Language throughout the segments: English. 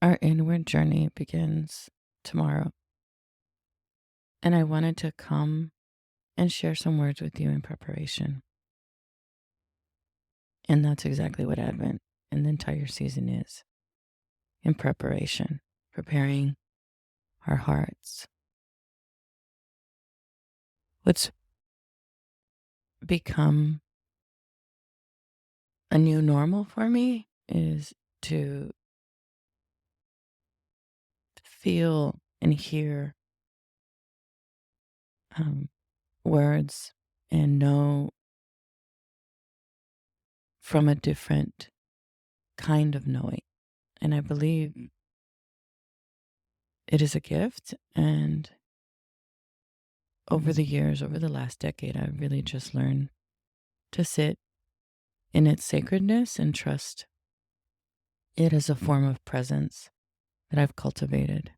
Our inward journey begins tomorrow, and I wanted to come and share some words with you in preparation. And that's exactly what Advent and the entire season is, in preparation, preparing our hearts. What's become a new normal for me is to feel and hear um, words and know from a different kind of knowing. And I believe it is a gift. And over the years, over the last decade, I've really just learned to sit in its sacredness and trust it as a form of presence that I've cultivated.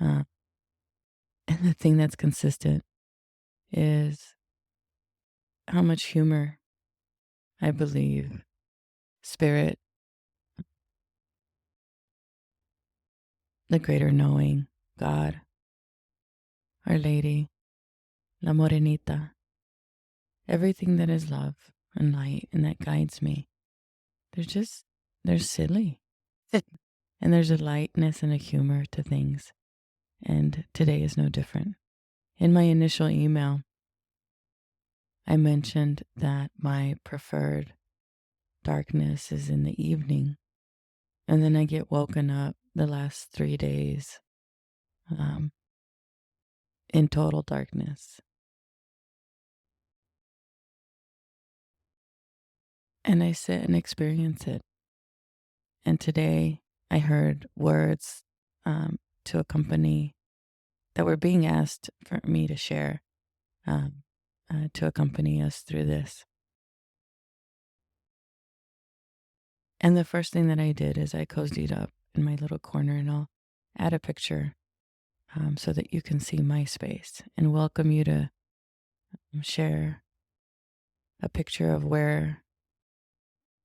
Uh, and the thing that's consistent is how much humor I believe, spirit, the greater knowing, God, Our Lady, La Morenita, everything that is love and light and that guides me. They're silly. And there's a lightness and a humor to things. And today is no different. In my initial email, I mentioned that my preferred darkness is in the evening. And then I get woken up the last 3 days um, in total darkness. And I sit and experience it. And today I heard words to accompany that were being asked for me to share um, to accompany us through this. And the first thing that I did is I cozied up in my little corner, and I'll add a picture so that you can see my space and welcome you to share a picture of where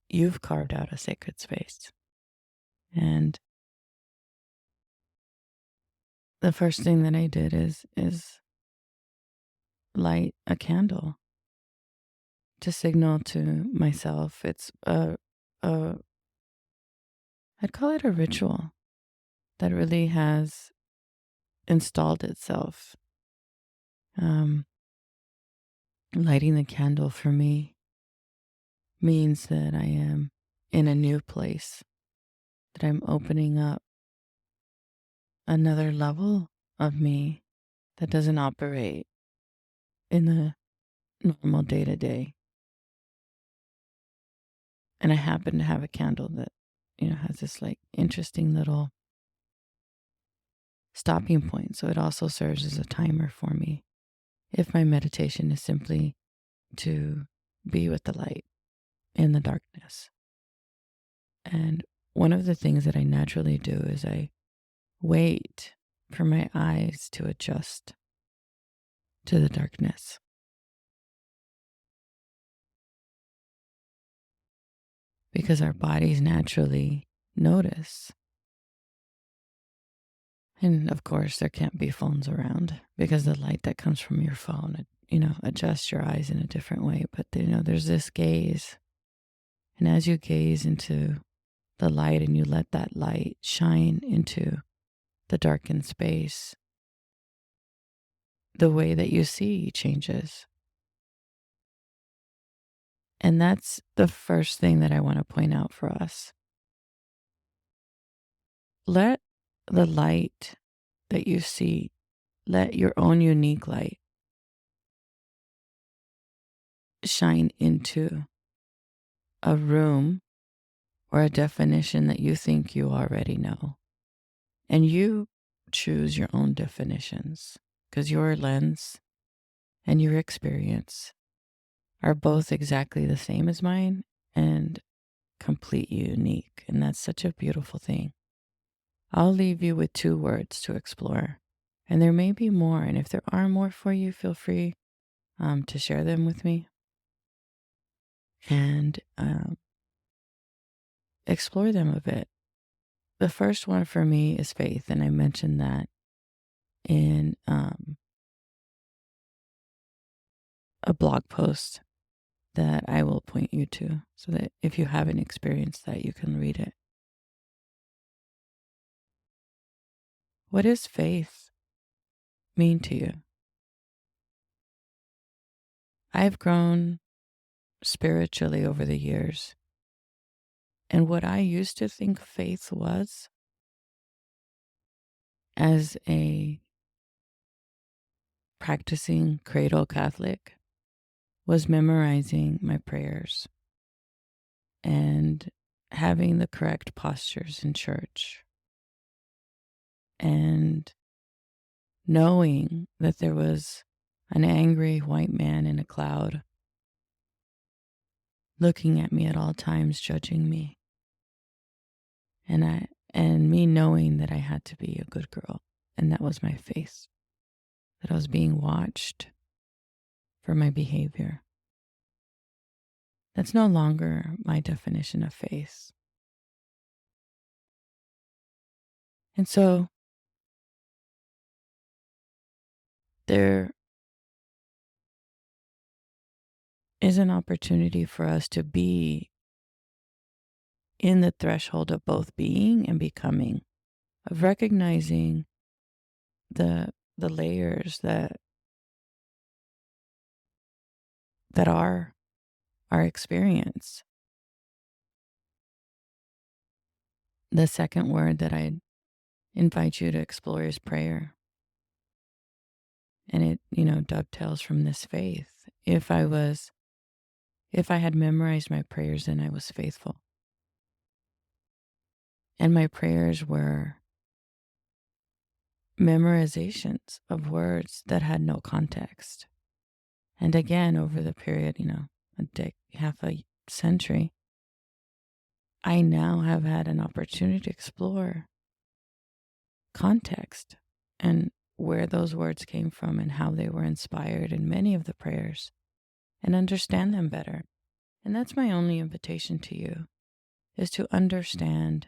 you've carved out a sacred space. And the first thing that I did is light a candle to signal to myself. It's a I'd call it a ritual that really has installed itself. Um, Lighting the candle for me means that I am in a new place, that I'm opening up another level of me that doesn't operate in the normal day to day. And I happen to have a candle that, has this like interesting little stopping point. So it also serves as a timer for me. If my meditation is simply to be with the light in the darkness. And one of the things that I naturally do is I wait for my eyes to adjust to the darkness. Because our bodies naturally notice. And of course, there can't be phones around because the light that comes from your phone, adjusts your eyes in a different way. But, there's this gaze. And as you gaze into the light and you let that light shine into the darkened space, the way that you see changes. And that's the first thing that I want to point out for us. Let the light that you see, let your own unique light shine into a room or a definition that you think you already know. And you choose your own definitions because your lens and your experience are both exactly the same as mine and completely unique. And that's such a beautiful thing. I'll leave you with 2 words to explore. And there may be more. And if there are more for you, feel free to share them with me. And explore them a bit. The first one for me is faith, and I mentioned that in a blog post that I will point you to, so that if you haven't experienced that, you can read it. What does faith mean to you? I've grown spiritually over the years, and what I used to think faith was, as a practicing cradle Catholic, was memorizing my prayers and having the correct postures in church and knowing that there was an angry white man in a cloud looking at me at all times, judging me. And me knowing that I had to be a good girl. And that was my faith, that I was being watched for my behavior. That's no longer my definition of faith. And so there is an opportunity for us to be in the threshold of both being and becoming, of recognizing the layers that are our experience. The second word that I invite you to explore is prayer. And it, dovetails from this faith. If I had memorized my prayers, then I was faithful. And my prayers were memorizations of words that had no context. And again, over the period, half a century, I now have had an opportunity to explore context and where those words came from and how they were inspired in many of the prayers and understand them better. And that's my only invitation to you, is to understand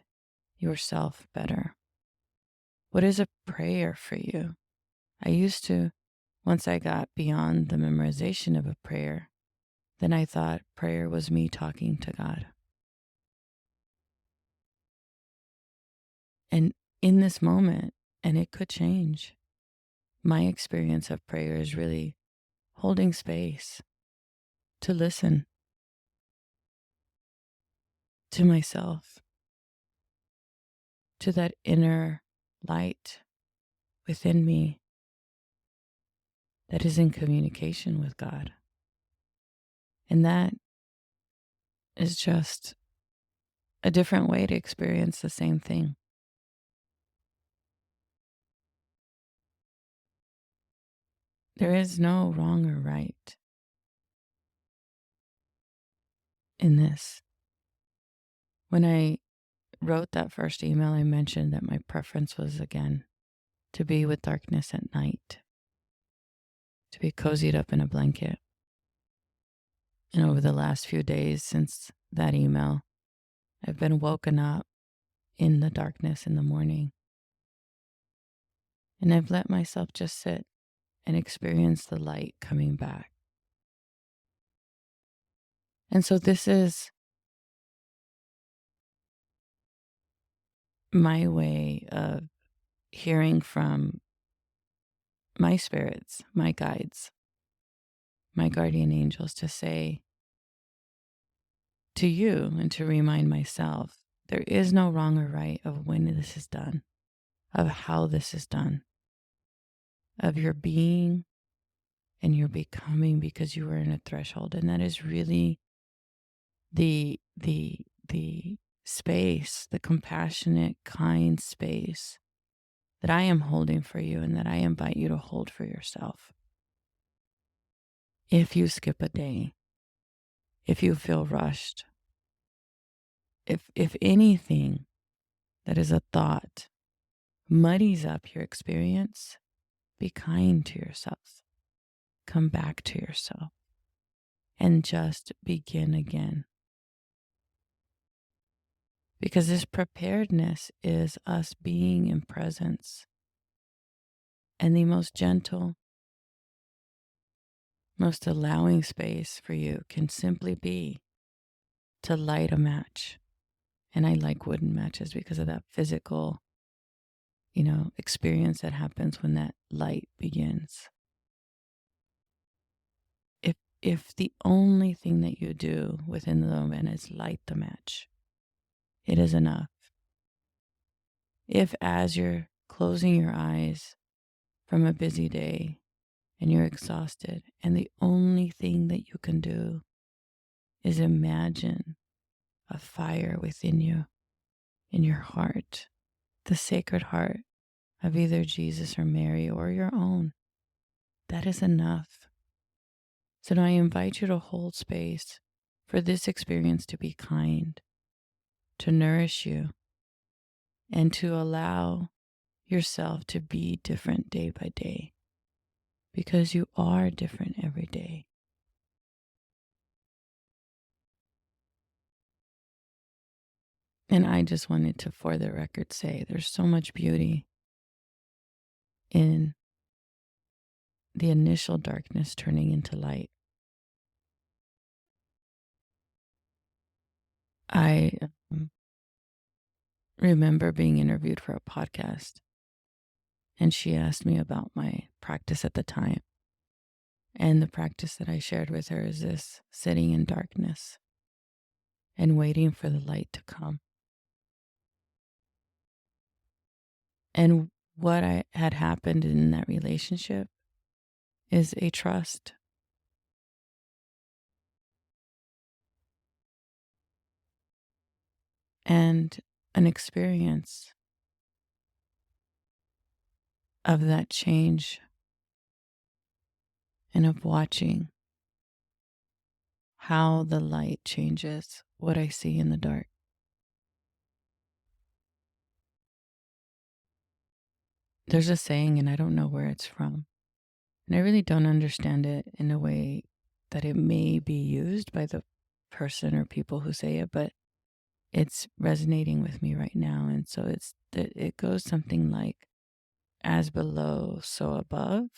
yourself better. What is a prayer for you? I used to, once I got beyond the memorization of a prayer, then I thought prayer was me talking to God. And in this moment, and it could change, my experience of prayer is really holding space to listen to myself, to that inner light within me that is in communication with God. And that is just a different way to experience the same thing. There is no wrong or right in this. When I wrote that first email, I mentioned that my preference was, again, to be with darkness at night, to be cozied up in a blanket. And over the last few days since that email, I've been woken up in the darkness in the morning. And I've let myself just sit and experience the light coming back. And so this is my way of hearing from my spirits, my guides, my guardian angels, to say to you and to remind myself, there is no wrong or right of when this is done, of how this is done, of your being and your becoming, because you are in a threshold. And that is really the space, the compassionate, kind space that I am holding for you and that I invite you to hold for yourself. If you skip a day, if you feel rushed, if anything that is a thought muddies up your experience, be kind to yourself. Come back to yourself and just begin again. Because this preparedness is us being in presence. And the most gentle, most allowing space for you can simply be to light a match. And I like wooden matches because of that physical, experience that happens when that light begins. If the only thing that you do within the moment is light the match, it is enough. If as you're closing your eyes from a busy day and you're exhausted, and the only thing that you can do is imagine a fire within you, in your heart, the sacred heart of either Jesus or Mary or your own, that is enough. So now I invite you to hold space for this experience to be kind, to nourish you, and to allow yourself to be different day by day, because you are different every day. And I just wanted to, for the record, say there's so much beauty in the initial darkness turning into light. I remember being interviewed for a podcast, and she asked me about my practice at the time. And the practice that I shared with her is this: sitting in darkness and waiting for the light to come. And what had happened in that relationship is a trust. And an experience of that change and of watching how the light changes what I see in the dark. There's a saying, and I don't know where it's from, and I really don't understand it in a way that it may be used by the person or people who say it, but it's resonating with me right now. And so it goes something like, as below, so above.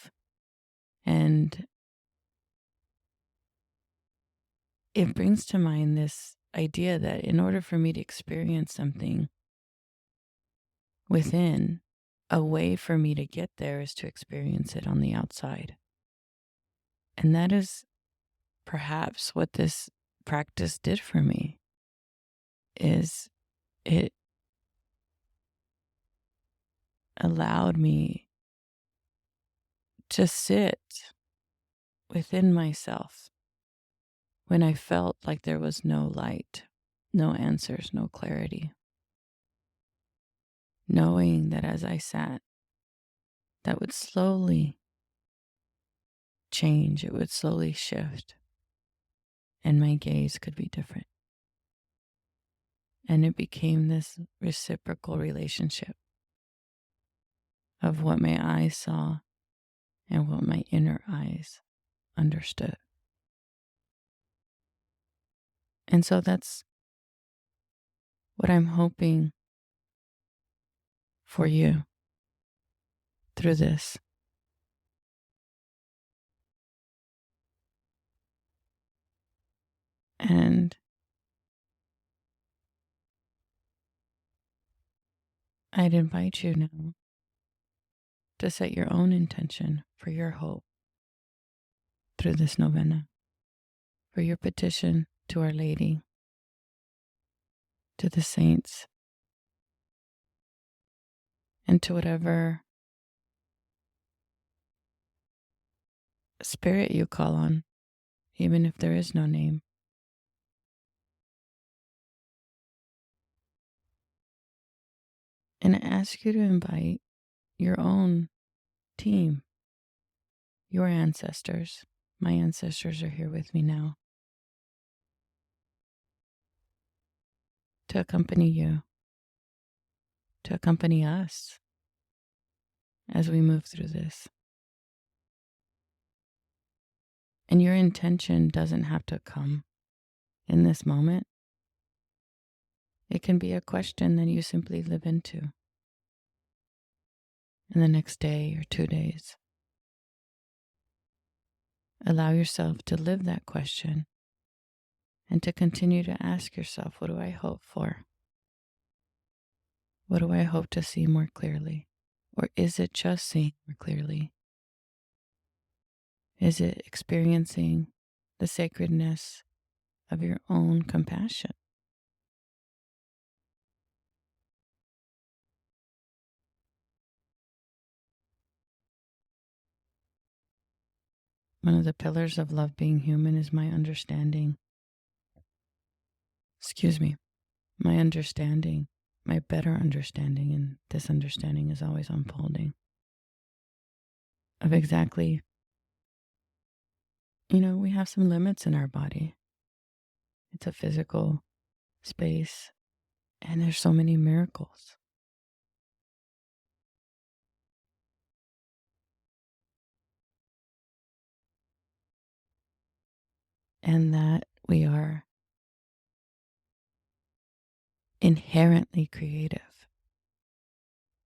And it brings to mind this idea that in order for me to experience something within, a way for me to get there is to experience it on the outside. And that is perhaps what this practice did for me. Is it allowed me to sit within myself when I felt like there was no light, no answers, no clarity. Knowing that as I sat, that would slowly change, it would slowly shift, and my gaze could be different. And it became this reciprocal relationship of what my eyes saw and what my inner eyes understood. And so that's what I'm hoping for you through this. And I'd invite you now to set your own intention for your hope through this novena, for your petition to Our Lady, to the saints, and to whatever spirit you call on, even if there is no name. And I ask you to invite your own team, your ancestors. My ancestors are here with me now, to accompany you, to accompany us as we move through this. And your intention doesn't have to come in this moment. It can be a question that you simply live into in the next day or 2 days. Allow yourself to live that question and to continue to ask yourself, what do I hope for? What do I hope to see more clearly? Or is it just seeing more clearly? Is it experiencing the sacredness of your own compassion? One of the pillars of love being human is my understanding. Excuse me, my understanding, my better understanding, and this understanding is always unfolding of exactly, we have some limits in our body. It's a physical space, and there's so many miracles. And that we are inherently creative,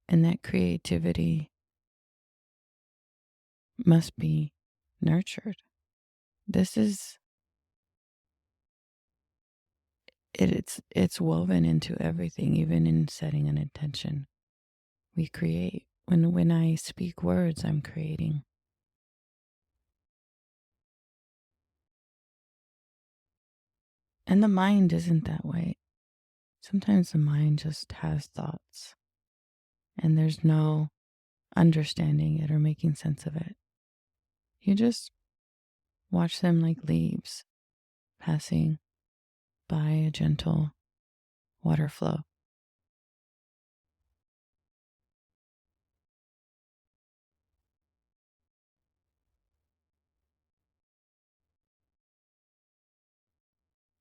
and that creativity must be nurtured. This is it's woven into everything, even in setting an intention. We create. When I speak words, I'm creating. And the mind isn't that way. Sometimes the mind just has thoughts and there's no understanding it or making sense of it. You just watch them like leaves passing by a gentle water flow.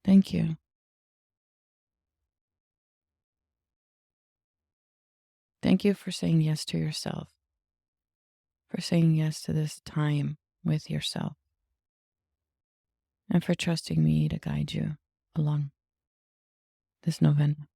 Thank you. Thank you for saying yes to yourself, for saying yes to this time with yourself, and for trusting me to guide you along this novena.